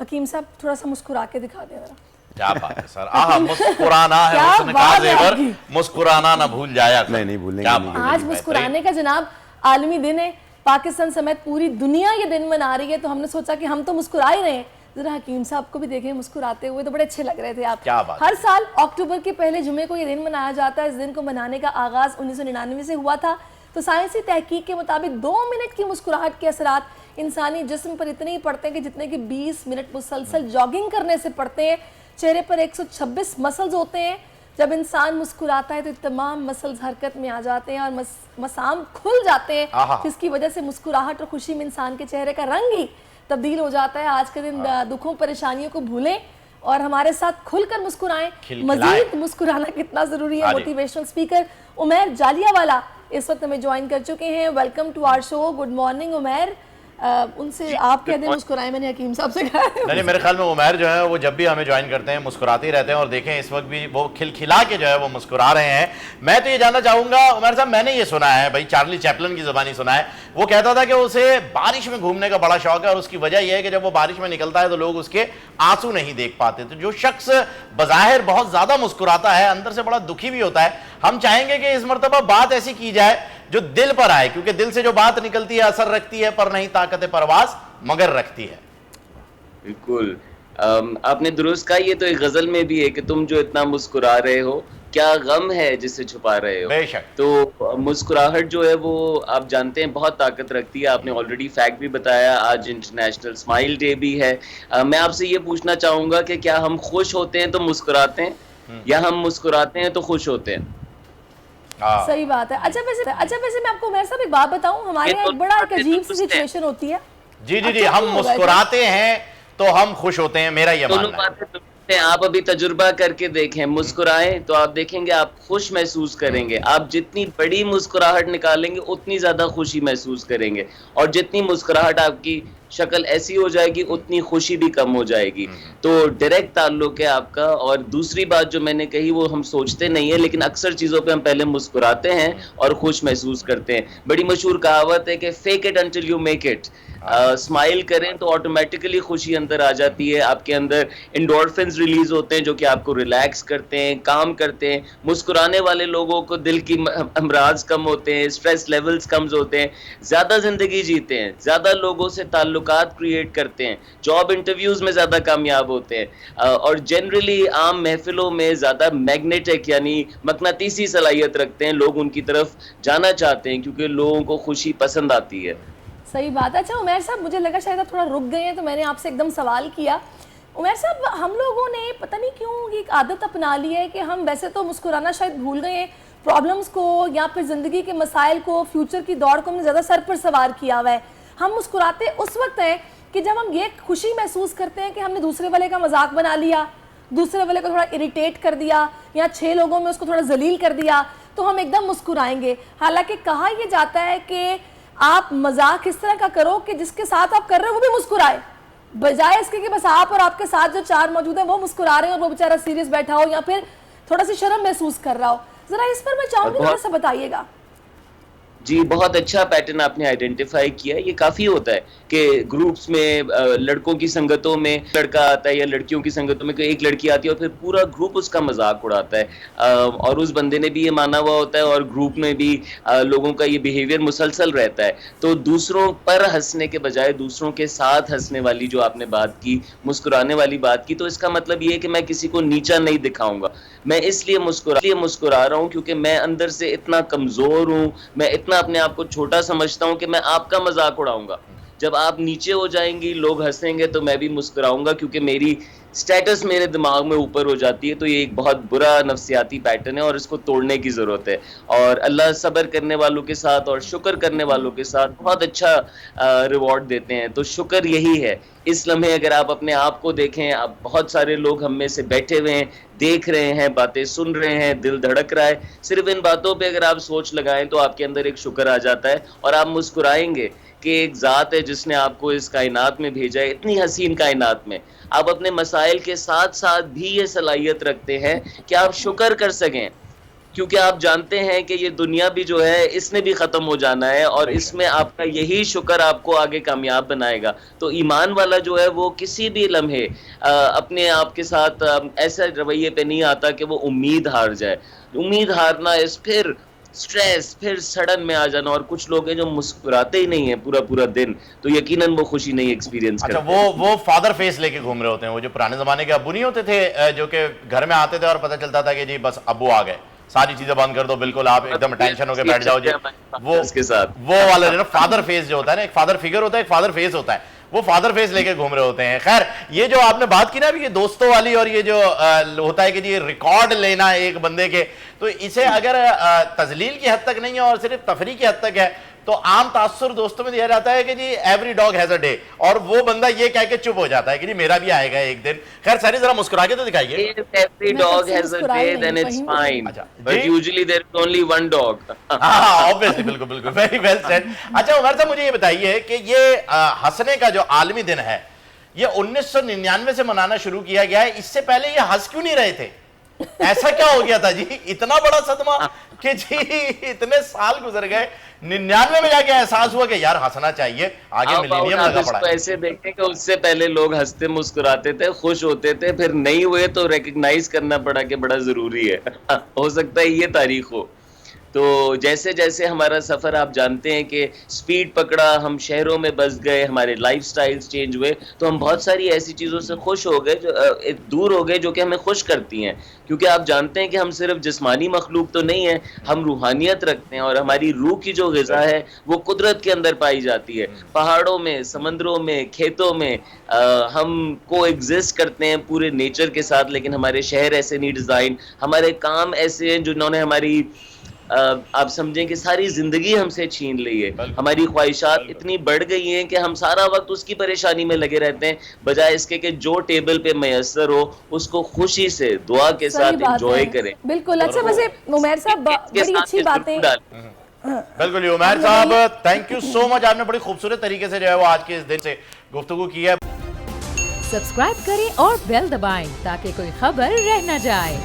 حکیم صاحب تھوڑا سا مسکرا کے دکھا دیں ذرا. کیا بات ہے سر, مسکرانا ہے حسن کا زیور, مسکرانا نہ بھول جایا. نہیں بھولنے کیا گے. آج مسکرانے کا جناب عالمی دن ہے, پاکستان سمیت پوری دنیا یہ دن منا رہی ہے, تو ہم نے سوچا کہ ہم تو مسکرا ہی رہے ہیں, ذرا حکیم صاحب کو بھی دیکھیں مسکراتے ہوئے, تو بڑے اچھے لگ رہے تھے آپ. ہر سال اکتوبر کے پہلے جمعے کو یہ دن منایا جاتا ہے. اس دن کو منانے کا آغاز 1999 سے ہوا تھا. تو سائنسی تحقیق کے مطابق 2 منٹ کی مسکراہٹ کے اثرات انسانی جسم پر اتنے ہی پڑتے ہیں کہ جتنے کہ 20 منٹ مسلسل جاگنگ کرنے سے پڑتے ہیں. چہرے پر 126 مسلز ہوتے ہیں. جب انسان مسکراتا ہے تو تمام مسلز حرکت میں آ جاتے ہیں اور مسام کھل جاتے ہیں, جس کی وجہ سے مسکراہٹ اور خوشی میں انسان کے چہرے کا رنگ ہی تبدیل ہو جاتا ہے. آج کے دن دکھوں پریشانیوں کو بھولیں اور ہمارے ساتھ کھل کر مسکرائیں. مزید مسکرانا کتنا ضروری ہے, موٹیویشنل اسپیکر عمیر جالیہ والا اس وقت ہمیں جوائن کر چکے ہیں. Welcome to our show. Good morning Umair. ان سے آپ کہہ دیں مسکرائیں, میں نے حکیم صاحب سے کہا. نہیں, میرے خیال میں عمیر جو ہے وہ جب بھی ہمیں جوائن کرتے ہیں مسکراتے ہی رہتے ہیں, اور دیکھیں اس وقت بھی وہ کھلکھلا کے جو ہے وہ مسکرا رہے ہیں. میں تو یہ جاننا چاہوں گا عمیر صاحب, میں نے یہ سنا ہے بھائی, چارلی چیپلن کی زبانی سنا ہے, وہ کہتا تھا کہ اسے بارش میں گھومنے کا بڑا شوق ہے, اور اس کی وجہ یہ ہے کہ جب وہ بارش میں نکلتا ہے تو لوگ اس کے آنسو نہیں دیکھ پاتے. تو جو شخص بظاہر بہت زیادہ مسکراتا ہے اندر سے بڑا دکھی بھی ہوتا ہے. ہم چاہیں گے کہ اس مرتبہ بات ایسی کی جائے جو دل پر آئے, کیونکہ دل سے جو بات نکلتی ہے اثر رکھتی ہے, پر نہیں طاقت پرواز مگر رکھتی ہے. بالکل آپ نے درست کہا. یہ تو ایک غزل میں بھی ہے کہ تم جو اتنا مسکرا رہے ہو کیا غم ہے جسے چھپا رہے ہو. بے شک. تو مسکراہٹ جو ہے وہ آپ جانتے ہیں بہت طاقت رکھتی ہے. آپ نے آلریڈی فیکٹ بھی بتایا, آج انٹرنیشنل اسمائل ڈے بھی ہے. میں آپ سے یہ پوچھنا چاہوں گا کہ کیا ہم خوش ہوتے ہیں تو مسکراتے ہیں, یا ہم مسکراتے ہیں تو خوش ہوتے ہیں؟ صحیح بات ہے. اچھا ویسے میں آپ کو عمیر صاحب ایک بات بتاؤں, ہمارے یہاں ایک بڑا عجیب سی سچویشن ہوتی ہے. جی, ہم مسکراتے ہیں تو ہم خوش ہوتے ہیں, میرا یہ ماننا ہے. آپ ابھی تجربہ کر کے دیکھیں, مسکرائیں تو آپ دیکھیں گے آپ خوش محسوس کریں گے. آپ جتنی بڑی مسکراہٹ نکالیں گے اتنی زیادہ خوشی محسوس کریں گے, اور جتنی مسکراہٹ آپ کی شکل ایسی ہو جائے گی اتنی خوشی بھی کم ہو جائے گی. تو ڈائریکٹ تعلق ہے آپ کا. اور دوسری بات جو میں نے کہی وہ ہم سوچتے نہیں ہیں, لیکن اکثر چیزوں پہ ہم پہلے مسکراتے ہیں اور خوش محسوس کرتے ہیں. بڑی مشہور کہاوت ہے کہ fake it until you make it. Smile کریں تو آٹومیٹکلی خوشی اندر آ جاتی ہے, آپ کے اندر انڈورفنز ریلیز ہوتے ہیں جو کہ آپ کو ریلیکس کرتے ہیں, کام کرتے ہیں. مسکرانے والے لوگوں کو دل کی امراض کم ہوتے ہیں, اسٹریس لیولز کم ہوتے ہیں, زیادہ زندگی جیتے ہیں, زیادہ لوگوں سے تعلقات کریٹ کرتے ہیں, جاب انٹرویوز میں زیادہ کامیاب ہوتے ہیں, اور جنرلی عام محفلوں میں زیادہ میگنیٹک یعنی مقناطیسی صلاحیت رکھتے ہیں. لوگ ان کی طرف جانا چاہتے ہیں کیونکہ لوگوں کو خوشی پسند آتی ہے. صحیح بات ہے. اچھا عمیر صاحب, مجھے لگا شاید آپ تھوڑا رک گئے ہیں تو میں نے آپ سے ایک دم سوال کیا. عمیر صاحب, ہم لوگوں نے پتہ نہیں کیوں ایک عادت اپنا لی ہے کہ ہم ویسے تو مسکرانا شاید بھول گئے ہیں, پرابلمز کو یا پھر زندگی کے مسائل کو, فیوچر کی دوڑ کو ہم نے زیادہ سر پر سوار کیا ہوا ہے. ہم مسکراتے اس وقت ہیں کہ جب ہم یہ خوشی محسوس کرتے ہیں کہ ہم نے دوسرے والے کا مذاق بنا لیا, دوسرے والے کو تھوڑا اریٹیٹ کر دیا, یا 6 لوگوں میں اس کو تھوڑا ذلیل کر دیا, تو ہم ایک دم مسکرائیں گے. حالانکہ کہا یہ جاتا ہے کہ آپ مذاق اس طرح کا کرو کہ جس کے ساتھ آپ کر رہے ہو وہ بھی مسکرائے, بجائے اس کے کہ بس آپ اور آپ کے ساتھ جو 4 موجود ہیں وہ مسکرا رہے ہیں اور وہ بیچارہ سیریس بیٹھا ہو یا پھر تھوڑا سی شرم محسوس کر رہا ہو. ذرا اس پر میں چاہوں گی تھوڑا سا بتائیے گا. جی, بہت اچھا پیٹرن آپ نے آئیڈینٹیفائی کیا. یہ کافی ہوتا ہے کہ گروپس میں, لڑکوں کی سنگتوں میں لڑکا آتا ہے یا لڑکیوں کی سنگتوں میں ایک لڑکی آتی ہے اور پھر پورا گروپ اس کا مذاق اڑاتا ہے, اور اس بندے نے بھی یہ مانا ہوا ہوتا ہے اور گروپ میں بھی لوگوں کا یہ بیہیویئر مسلسل رہتا ہے. تو دوسروں پر ہنسنے کے بجائے دوسروں کے ساتھ ہنسنے والی جو آپ نے بات کی, مسکرانے والی بات کی, تو اس کا مطلب یہ ہے کہ میں کسی کو نیچا نہیں دکھاؤں گا. میں اس لیے مسکرا رہا ہوں کیونکہ میں اندر سے اتنا کمزور ہوں, میں اتنا اپنے آپ کو چھوٹا سمجھتا ہوں کہ میں آپ کا مذاق اڑاؤں گا. جب آپ نیچے ہو جائیں گی, لوگ ہنسیں گے, تو میں بھی مسکراؤں گا کیونکہ میری سٹیٹس میرے دماغ میں اوپر ہو جاتی ہے. تو یہ ایک بہت برا نفسیاتی پیٹرن ہے اور اس کو توڑنے کی ضرورت ہے. اور اللہ صبر کرنے والوں کے ساتھ اور شکر کرنے والوں کے ساتھ بہت اچھا ریوارڈ دیتے ہیں. تو شکر یہی ہے. اس لمحے اگر آپ اپنے آپ کو دیکھیں, آپ بہت سارے لوگ ہم میں سے بیٹھے ہوئے ہیں, دیکھ رہے ہیں, باتیں سن رہے ہیں, دل دھڑک رہا ہے. صرف ان باتوں پہ اگر آپ سوچ لگائیں تو آپ کے اندر ایک شکر آ جاتا ہے اور آپ مسکرائیں گے کہ ایک ذات ہے جس نے آپ کو اس کائنات میں بھیجا ہے, اتنی حسین کائنات میں. آپ اپنے مسائل کے ساتھ ساتھ بھی یہ صلاحیت رکھتے ہیں کہ آپ شکر کر سکیں. کیونکہ آپ جانتے ہیں کہ یہ دنیا بھی جو ہے اس نے بھی ختم ہو جانا ہے، اور اس میں آپ کا یہی شکر آپ کو آگے کامیاب بنائے گا. تو ایمان والا جو ہے وہ کسی بھی لمحے اپنے آپ کے ساتھ ایسا رویے پہ نہیں آتا کہ وہ امید ہار جائے. امید ہارنا اس پھر سٹریس، پھر سڑن میں آ جانا. اور کچھ لوگ ہیں جو مسکراتے ہی نہیں ہیں پورا پورا دن، تو یقیناً وہ خوشی نہیں ایکسپیرینس کرتے. اچھا، وہ فادر فیس لے کے گھوم رہے ہوتے ہیں، وہ جو پرانے زمانے کے ابو نہیں ہوتے تھے جو کہ گھر میں آتے تھے اور پتہ چلتا تھا کہ جی بس ابو آ گئے، ساری چیزیں بند کر دو، بالکل آپ ایک دم ٹینشن ہو کے بیٹھ جاؤ جی. وہ والا جو نا فادر فیس جو ہوتا ہے نا، ایک فادر فگر ہوتا ہے، ایک فادر فیس ہوتا ہے، وہ فادر فیس لے کے گھوم رہے ہوتے ہیں. خیر، یہ جو آپ نے بات کی نا ابھی، یہ دوستوں والی، اور یہ جو ہوتا ہے کہ جی ریکارڈ لینا ایک بندے کے، تو اسے اگر تذلیل کی حد تک نہیں ہے اور صرف تفریح کی حد تک ہے، تو عام تاثر دوستوں میں دیا جاتا ہے کہ جی every dog has a day, اور وہ بندہ یہ کہہ کے چپ ہو جاتا ہے کہ جی میرا بھی آئے گا ایک دن. خیر ساری ذرا مسکرا کے تو دکھائیے. Every dog has a day, then it's fine. But usually there is only one dog. Obviously, بالکل بالکل، very well said. اچھا عمر صاحب، مجھے یہ بتائیے کہ یہ ہنسنے کا جو عالمی دن ہے، یہ 1999 سے منانا شروع کیا گیا ہے. اس سے پہلے یہ ہنس کیوں نہیں رہے تھے؟ ایسا کیا ہو گیا تھا جی؟ اتنا بڑا صدمہ کہ جی اتنے سال گزر گئے، 99 میں جا کے احساس ہوا کہ یار ہنسنا چاہیے، آگے ملینیم لگا پڑا ہے. ایسے دیکھیں کہ اس سے پہلے لوگ ہنستے مسکراتے تھے، خوش ہوتے تھے، پھر نہیں ہوئے تو ریکگنائز کرنا پڑا کہ بڑا ضروری ہے. ہو سکتا ہے یہ تاریخ ہو. تو جیسے جیسے ہمارا سفر آپ جانتے ہیں کہ سپیڈ پکڑا، ہم شہروں میں بس گئے، ہمارے لائف سٹائلز چینج ہوئے، تو ہم بہت ساری ایسی چیزوں سے خوش ہو گئے، جو دور ہو گئے، جو کہ ہمیں خوش کرتی ہیں. کیونکہ آپ جانتے ہیں کہ ہم صرف جسمانی مخلوق تو نہیں ہیں، ہم روحانیت رکھتے ہیں، اور ہماری روح کی جو غذا ہے وہ قدرت کے اندر پائی جاتی ہے. پہاڑوں میں، سمندروں میں، کھیتوں میں ہم کو ایگزسٹ کرتے ہیں پورے نیچر کے ساتھ. لیکن ہمارے شہر ایسے نہیں ڈیزائن، ہمارے کام ایسے ہیں جنہوں نے ہماری آپ سمجھیں کہ ساری زندگی ہم سے چھین لی ہے. ہماری خواہشات اتنی بڑھ گئی ہیں کہ ہم سارا وقت اس کی پریشانی میں لگے رہتے ہیں، بجائے اس کے کہ جو ٹیبل پہ میسر ہو اس کو خوشی سے دعا کے ساتھ انجوائے کریں. بالکل. اچھا، ویسے عمیر صاحب بڑی اچھی باتیں. بالکل جی عمیر صاحب، تھینک یو سو مچ. آپ نے بڑی خوبصورت طریقے سے جو ہے وہ آج کے اس دن سے گفتگو کی ہے. سبسکرائب کریں اور بیل دبائیں تاکہ کوئی خبر رہ نہ جائے.